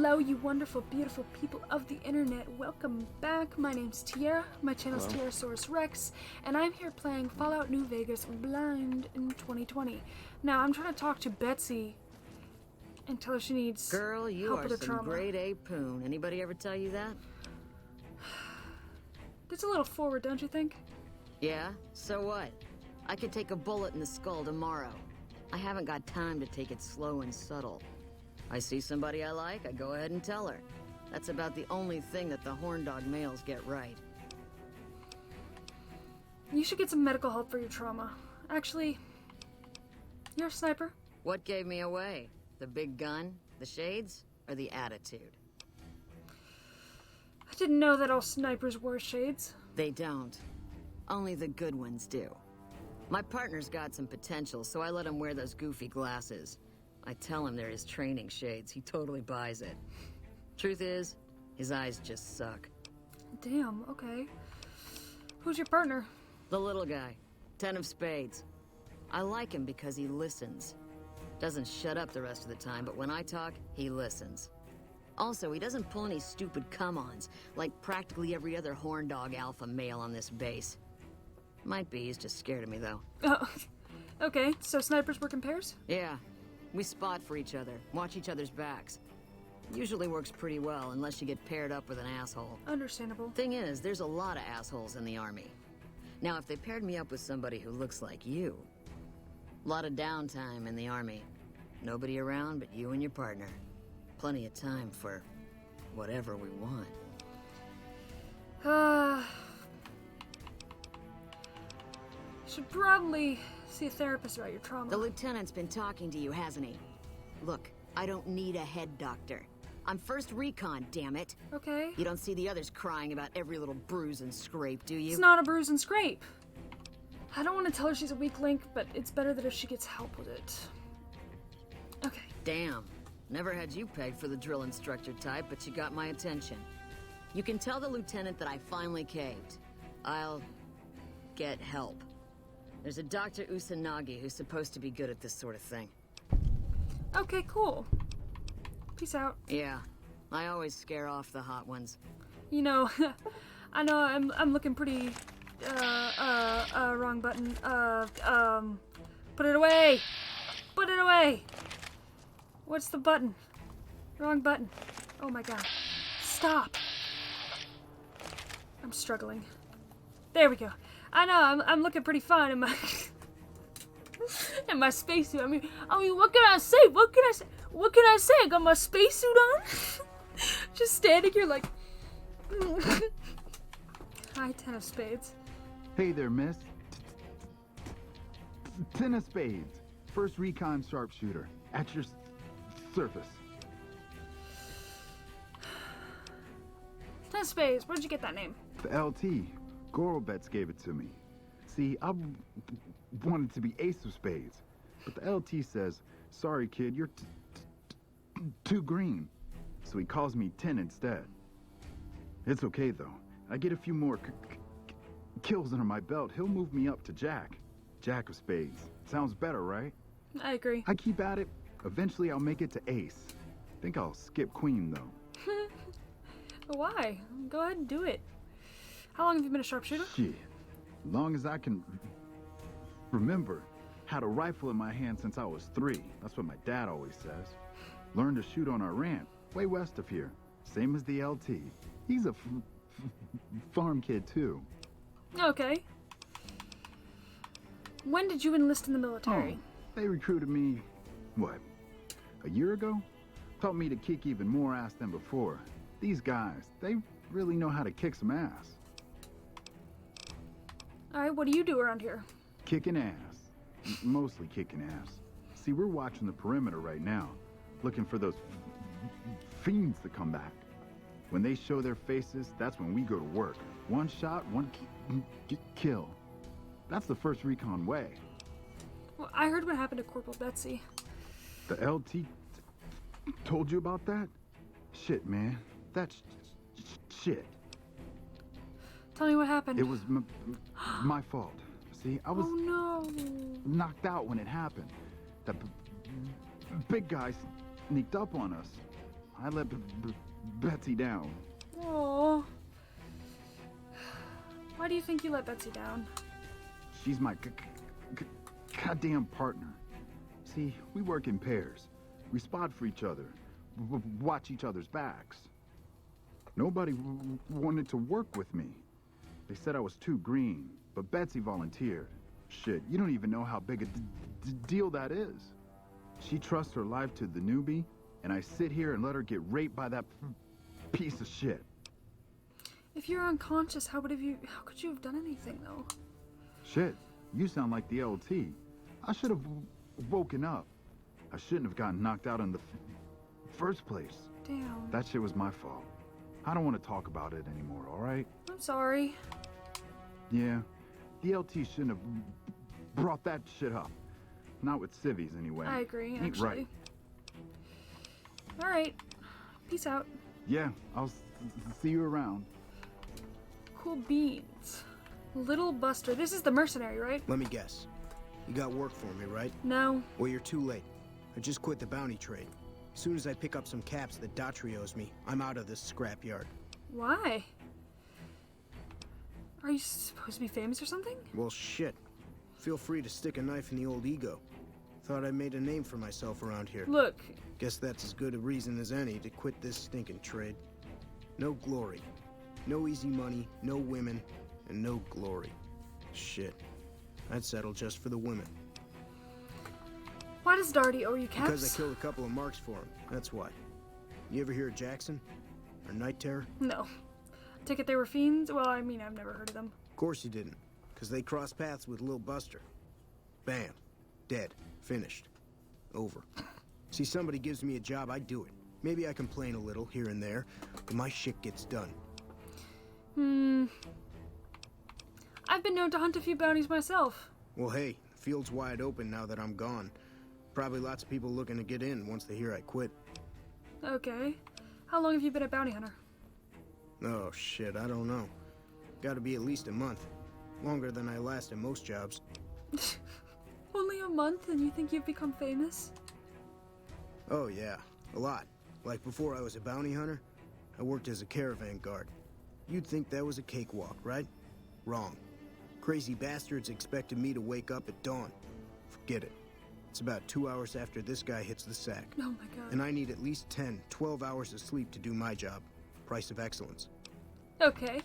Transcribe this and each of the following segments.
Hello, you wonderful, beautiful people of the internet. Welcome back. My name's Tierra. My channel's tierrasaurusrex, and I'm here playing Fallout New Vegas Blind in 2020. Now, I'm trying to talk to Betsy and tell her she needs Girl, you help are with her some trauma. grade A poon. Anybody ever tell you that? It's a little forward, don't you think? Yeah? So what? I could take a bullet in the skull tomorrow. I haven't got time to take it slow and subtle. I see somebody I like, I go ahead and tell her. That's about the only thing that the horn dog males get right. You should get some medical help for your trauma. Actually, you're a sniper. What gave me away? The big gun, the shades, or the attitude? I didn't know that all snipers wore shades. They don't. Only the good ones do. My partner's got some potential, so I let him wear those goofy glasses. I tell him they're his training shades. He totally buys it. Truth is, his eyes just suck. Damn, okay. Who's your partner? The little guy. 10 of spades. I like him because he listens. Doesn't shut up the rest of the time, but when I talk, he listens. Also, he doesn't pull any stupid come-ons, like practically every other horn dog alpha male on this base. Might be, he's just scared of me, though. Oh, okay. So snipers work in pairs? Yeah. We spot for each other, watch each other's backs. Usually works pretty well, unless you get paired up with an asshole. Understandable. Thing is, there's a lot of assholes in the army. Now, if they paired me up with somebody who looks like you... A lot of downtime in the army. Nobody around but you and your partner. Plenty of time for whatever we want. Should probably see a therapist about your trauma. The lieutenant's been talking to you, hasn't he? Look, I don't need a head doctor. I'm first recon, damn it. Okay. You don't see the others crying about every little bruise and scrape, do you? It's not a bruise and scrape. I don't want to tell her she's a weak link, but it's better that if she gets help with it. Okay. Damn. Never had you pegged for the drill instructor type, but you got my attention. You can tell the lieutenant that I finally caved. I'll... get help. There's a Dr. Usanagi who's supposed to be good at this sort of thing. Okay, cool. Peace out. Yeah. I always scare off the hot ones. You know, I know I'm looking pretty, wrong button. Put it away! Put it away! What's the button? Wrong button. Oh my god. Stop! I'm struggling. There we go. I know, I'm looking pretty fine in my... in my spacesuit. I mean, what can I say? What can I say? I got my spacesuit on? Just standing here like... Hi, 10 of spades. Hey there, miss. 10 of spades. First recon sharpshooter. At your surface. 10 of spades. Where'd you get that name? The LT. Gorobets gave it to me. See, I wanted to be ace of spades. But the LT says, sorry kid, you're too green. So he calls me 10 instead. It's okay though. I get a few more kills under my belt. He'll move me up to Jack. Jack of spades. Sounds better, right? I agree. I keep at it. Eventually I'll make it to ace. Think I'll skip queen though. Why? Go ahead and do it. How long have you been a sharpshooter? Shit. Long as I can remember. Had a rifle in my hand since I was 3. That's what my dad always says. Learned to shoot on our ranch, way west of here. Same as the LT. He's a farm kid too. Okay. When did you enlist in the military? Oh, they recruited me, what, a year ago? Taught me to kick even more ass than before. These guys, they really know how to kick some ass. Alright, what do you do around here? Kicking ass. Mostly kicking ass. See, we're watching the perimeter right now, looking for those fiends to come back. When they show their faces, that's when we go to work. One shot, one kill. That's the first recon way. Well, I heard what happened to Corporal Betsy. The LT told you about that? Shit, man. That's shit. Tell me what happened. It was my fault. See, I was Oh no. knocked out when it happened. The big guy sneaked up on us. I let Betsy down. Oh. Why do you think you let Betsy down? She's my goddamn partner. See, we work in pairs. We spot for each other, watch each other's backs. Nobody wanted to work with me. They said I was too green, but Betsy volunteered. Shit, you don't even know how big a deal that is. She trusts her life to the newbie, and I sit here and let her get raped by that piece of shit. If you're unconscious, how could you have done anything, though? Shit, you sound like the LT. I should have woken up. I shouldn't have gotten knocked out in the first place. Damn. That shit was my fault. I don't want to talk about it anymore, all right? I'm sorry. Yeah, the LT shouldn't have brought that shit up. Not with civvies, anyway. I agree, Ain't actually. right. All right. Peace out. Yeah, I'll see you around. Cool beans. Little Buster. This is the mercenary, right? Let me guess. You got work for me, right? No. Well, you're too late. I just quit the bounty trade. As soon as I pick up some caps that Daughtry owes me, I'm out of this scrapyard. Why? Are you supposed to be famous or something? Well, shit. Feel free to stick a knife in the old ego. Thought I made a name for myself around here. Look. Guess that's as good a reason as any to quit this stinking trade. No glory. No easy money, no women, and no glory. Shit. I'd settle just for the women. Why does Darty owe you caps? Because I killed a couple of marks for him, that's why. You ever hear of Jackson? Or Night Terror? No. Take it they were fiends? Well, I mean, I've never heard of them. Of course you didn't, because they crossed paths with Lil Buster. Bam. Dead. Finished. Over. See, somebody gives me a job, I do it. Maybe I complain a little here and there, but my shit gets done. I've been known to hunt a few bounties myself. Well, hey, the field's wide open now that I'm gone. Probably lots of people looking to get in once they hear I quit. Okay. How long have you been a bounty hunter? Oh, shit, I don't know. Gotta be at least a month. Longer than I last in most jobs. Only a month and you think you've become famous? Oh, yeah. A lot. Like before I was a bounty hunter, I worked as a caravan guard. You'd think that was a cakewalk, right? Wrong. Crazy bastards expected me to wake up at dawn. Forget it. It's about 2 hours after this guy hits the sack. Oh my god. And I need at least 10, 12 hours of sleep to do my job. Price of excellence. Okay.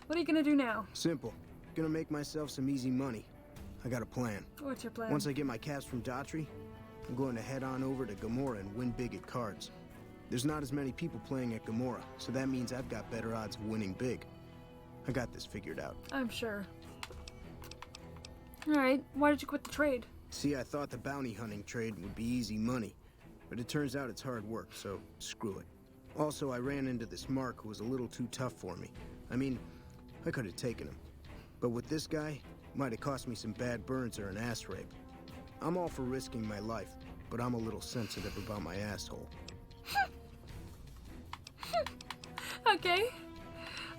What are you gonna do now? Simple. Gonna make myself some easy money. I got a plan. What's your plan? Once I get my caps from Daughtry, I'm going to head on over to Gomorrah and win big at cards. There's not as many people playing at Gomorrah, so that means I've got better odds of winning big. I got this figured out. I'm sure. Alright, why did you quit the trade? See, I thought the bounty hunting trade would be easy money, but it turns out it's hard work, so screw it. Also, I ran into this Mark who was a little too tough for me. I mean, I could have taken him. But with this guy, might have cost me some bad burns or an ass rape. I'm all for risking my life, but I'm a little sensitive about my asshole. Okay.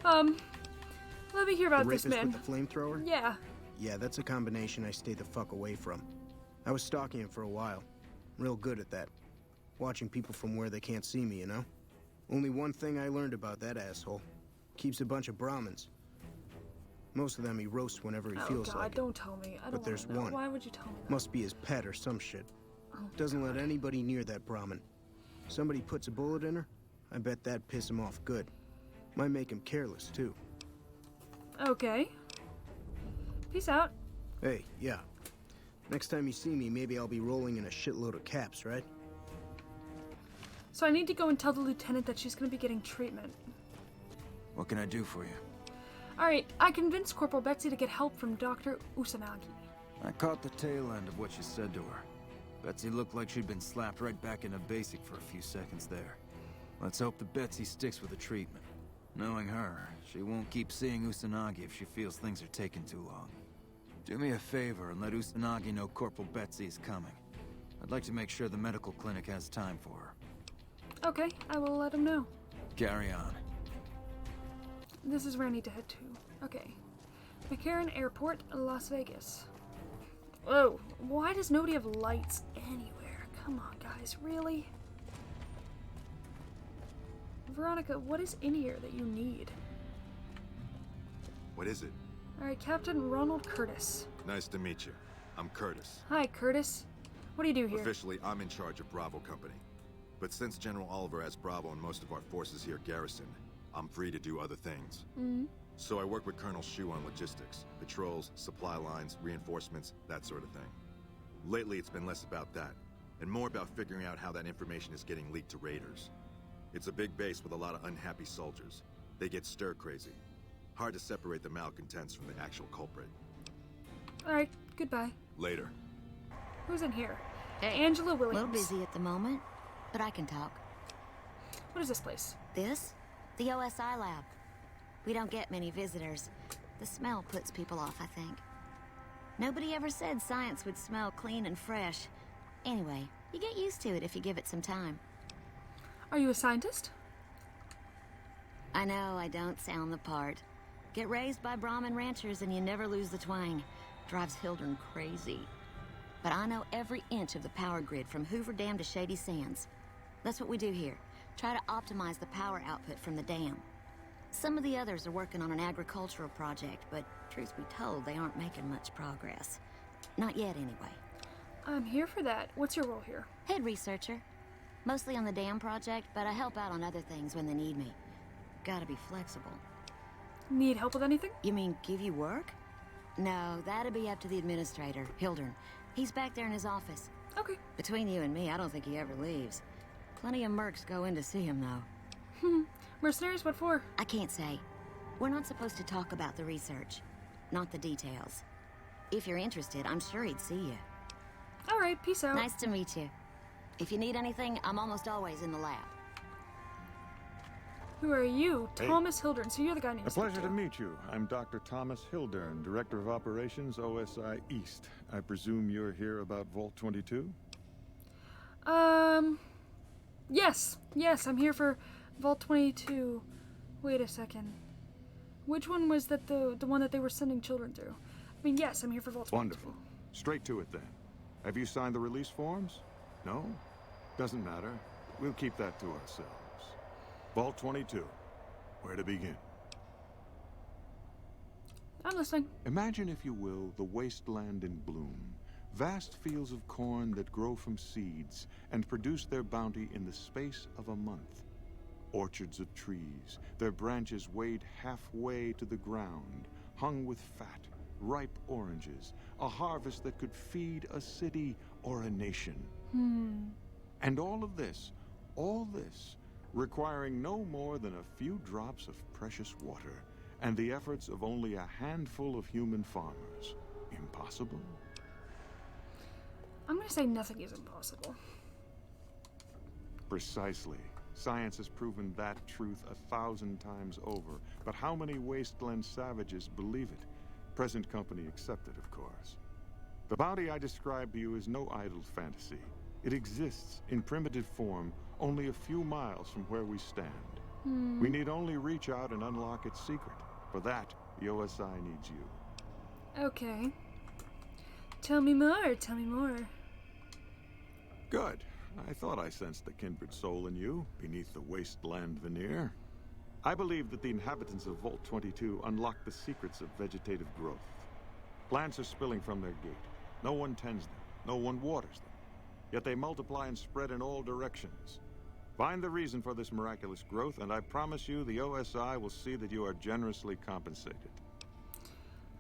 Let me hear about The this rapist man. with the flamethrower? Yeah. Yeah, that's a combination I stay the fuck away from. I was stalking him for a while. Real good at that. Watching people from where they can't see me, you know? Only one thing I learned about that asshole. Keeps a bunch of Brahmins. Most of them he roasts whenever he feels God, like it. don't tell me. I don't there's wanna know. one. Why would you tell me that? Must be his pet or some shit. Oh, Doesn't God. let anybody near that Brahmin. Somebody puts a bullet in her, I bet that'd piss him off good. Might make him careless, too. Okay. Peace out. Hey, yeah. Next time you see me, maybe I'll be rolling in a shitload of caps, right? So I need to go and tell the lieutenant that she's gonna be getting treatment. What can I do for you? Alright, I convinced Corporal Betsy to get help from Dr. Usanagi. I caught the tail end of what you said to her. Betsy looked like she'd been slapped right back into basic for a few seconds there. Let's hope that Betsy sticks with the treatment. Knowing her, she won't keep seeing Usanagi if she feels things are taking too long. Do me a favor and let Usanagi know Corporal Betsy is coming. I'd like to make sure the medical clinic has time for her. Okay, I will let him know. Carry on. This is where I need to head to. Okay. McCarren Airport, Las Vegas. Whoa, why does nobody have lights anywhere? Come on, guys, really? Veronica, what is in here that you need? What is it? Alright, Captain Ronald Curtis. Nice to meet you. I'm Curtis. Hi, Curtis. What do you do here? Officially, I'm in charge of Bravo Company. But since General Oliver has Bravo and most of our forces here garrisoned, I'm free to do other things. So I work with Colonel Shu on logistics, patrols, supply lines, reinforcements, that sort of thing. Lately, it's been less about that, and more about figuring out how that information is getting leaked to raiders. It's a big base with a lot of unhappy soldiers. They get stir-crazy. Hard to separate the malcontents from the actual culprit. Alright, goodbye. Later. Who's in here? Hey, Angela a Williams. little busy at the moment, but I can talk. What is this place? This? The OSI lab. We don't get many visitors. The smell puts people off, I think. Nobody ever said science would smell clean and fresh. Anyway, you get used to it if you give it some time. Are you a scientist? I know I don't sound the part. Get raised by Brahmin ranchers and you never lose the twang. Drives Hildern crazy. But I know every inch of the power grid from Hoover Dam to Shady Sands. That's what we do here. Try to optimize the power output from the dam. Some of the others are working on an agricultural project, but truth be told, they aren't making much progress. Not yet, anyway. I'm here for that. What's your role here? Head researcher. Mostly on the dam project, but I help out on other things when they need me. Gotta be flexible. Need help with anything? You mean give you work? No, that'd be up to the administrator, Hildern. He's back there in his office. Okay. Between you and me, I don't think he ever leaves. Plenty of mercs go in to see him, though. Mercenaries, what for? I can't say. We're not supposed to talk about the research, not the details. If you're interested, I'm sure he'd see you. Alright, peace out. Nice to meet you. If you need anything, I'm almost always in the lab. Who are you? Hey. Thomas Hildern. So you're the guy I need A to speak pleasure to meet you. I'm Dr. Thomas Hildern, Director of Operations, OSI East. I presume you're here about Vault 22? Yes. Yes, I'm here for Vault 22. Wait a second. Which one was that the one that they were sending children through? I mean, yes, I'm here for Vault 22. Wonderful. Straight to it then. Have you signed the release forms? No? Doesn't matter. We'll keep that to ourselves. Vault 22. Where to begin? I'm listening. Imagine, if you will, the wasteland in bloom. Vast fields of corn that grow from seeds and produce their bounty in the space of a month. Orchards of trees, their branches weighed halfway to the ground, hung with fat, ripe oranges, a harvest that could feed a city or a nation. And all this, requiring no more than a few drops of precious water and the efforts of only a handful of human farmers. Impossible? I'm gonna say nothing is impossible. Precisely. Science has proven that truth 1,000 times over. But how many wasteland savages believe it? Present company accepted, of course. The bounty I described to you is no idle fantasy. It exists in primitive form only a few miles from where we stand. We need only reach out and unlock its secret. For that, the OSI needs you. Okay. Tell me more, tell me more. Good. I thought I sensed the kindred soul in you, beneath the wasteland veneer. I believe that the inhabitants of Vault 22 unlock the secrets of vegetative growth. Plants are spilling from their gate. No one tends them. No one waters them. Yet they multiply and spread in all directions. Find the reason for this miraculous growth, and I promise you the OSI will see that you are generously compensated.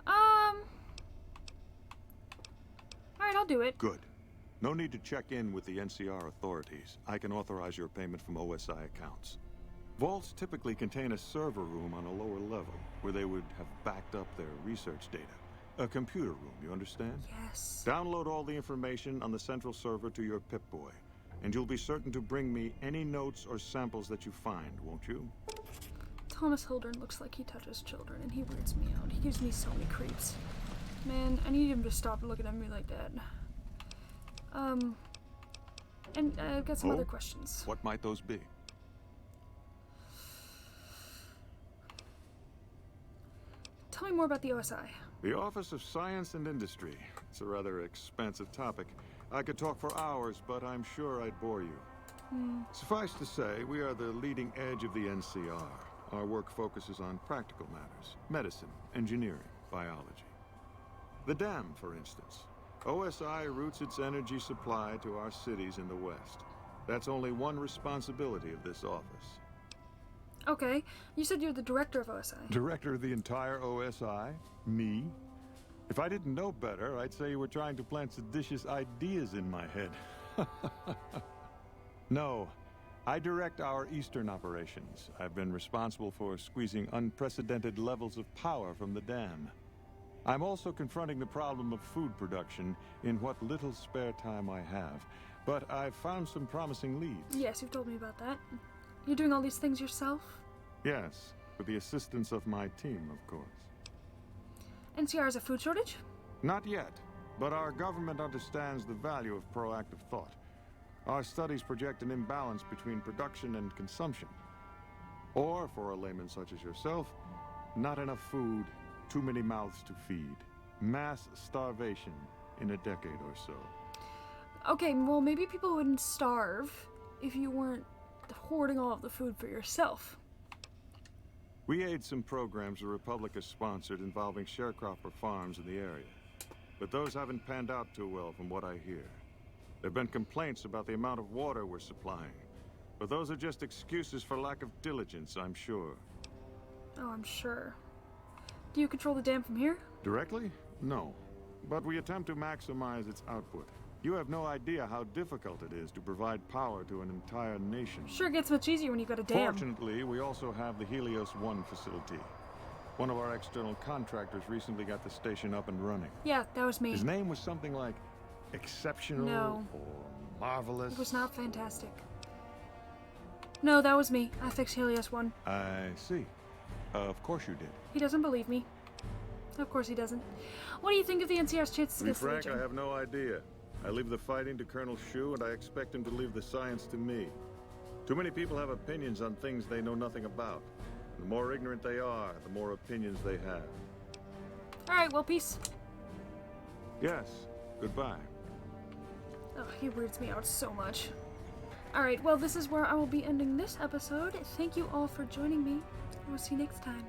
Alright, I'll do it. Good. No need to check in with the NCR authorities. I can authorize your payment from OSI accounts. Vaults typically contain a server room on a lower level, where they would have backed up their research data. A computer room, you understand? Yes. Download all the information on the central server to your Pip-Boy, and you'll be certain to bring me any notes or samples that you find, won't you? Thomas Hildern looks like he touches children, and he weirds me out. He gives me so many creeps. Man, I need him to stop looking at me like that. And I've got some other questions. What might those be? Tell me more about the OSI. The Office of Science and Industry. It's a rather expansive topic. I could talk for hours, but I'm sure I'd bore you. Suffice to say, we are the leading edge of the NCR. Our work focuses on practical matters: medicine, engineering, biology. The dam, for instance. OSI routes its energy supply to our cities in the West. That's only one responsibility of this office. Okay, you said you're the director of OSI. Director of the entire OSI? Me? If I didn't know better, I'd say you were trying to plant seditious ideas in my head. No, I direct our Eastern operations. I've been responsible for squeezing unprecedented levels of power from the dam. I'm also confronting the problem of food production in what little spare time I have. But I've found some promising leads. Yes, you've told me about that. You're doing all these things yourself? Yes, with the assistance of my team, of course. NCR has a food shortage? Not yet, but our government understands the value of proactive thought. Our studies project an imbalance between production and consumption. Or, for a layman such as yourself, not enough food, too many mouths to feed. Mass starvation in a decade or so. Okay, well, maybe people wouldn't starve if you weren't hoarding all of the food for yourself. We aid some programs the Republic has sponsored involving sharecropper farms in the area. But those haven't panned out too well from what I hear. There have been complaints about the amount of water we're supplying. But those are just excuses for lack of diligence, I'm sure. Oh, I'm sure. Do you control the dam from here? Directly? No. But we attempt to maximize its output. You have no idea how difficult it is to provide power to an entire nation. Sure gets much easier when you got a dam. Fortunately, we also have the Helios 1 facility. One of our external contractors recently got the station up and running. Yeah, that was me. His name was something like Exceptional No. or Marvelous. It was not fantastic. No, that was me. I fixed Helios 1. I see. Of course you did. He doesn't believe me. Of course he doesn't. What do you think of the NCR's chances To be against the frank, Legion? I have no idea. I leave the fighting to Colonel Shu, and I expect him to leave the science to me. Too many people have opinions on things they know nothing about. The more ignorant they are, the more opinions they have. Alright, well, peace. Yes, goodbye. Oh, he weirds me out so much. Alright, well, this is where I will be ending this episode. Thank you all for joining me. I will see you next time.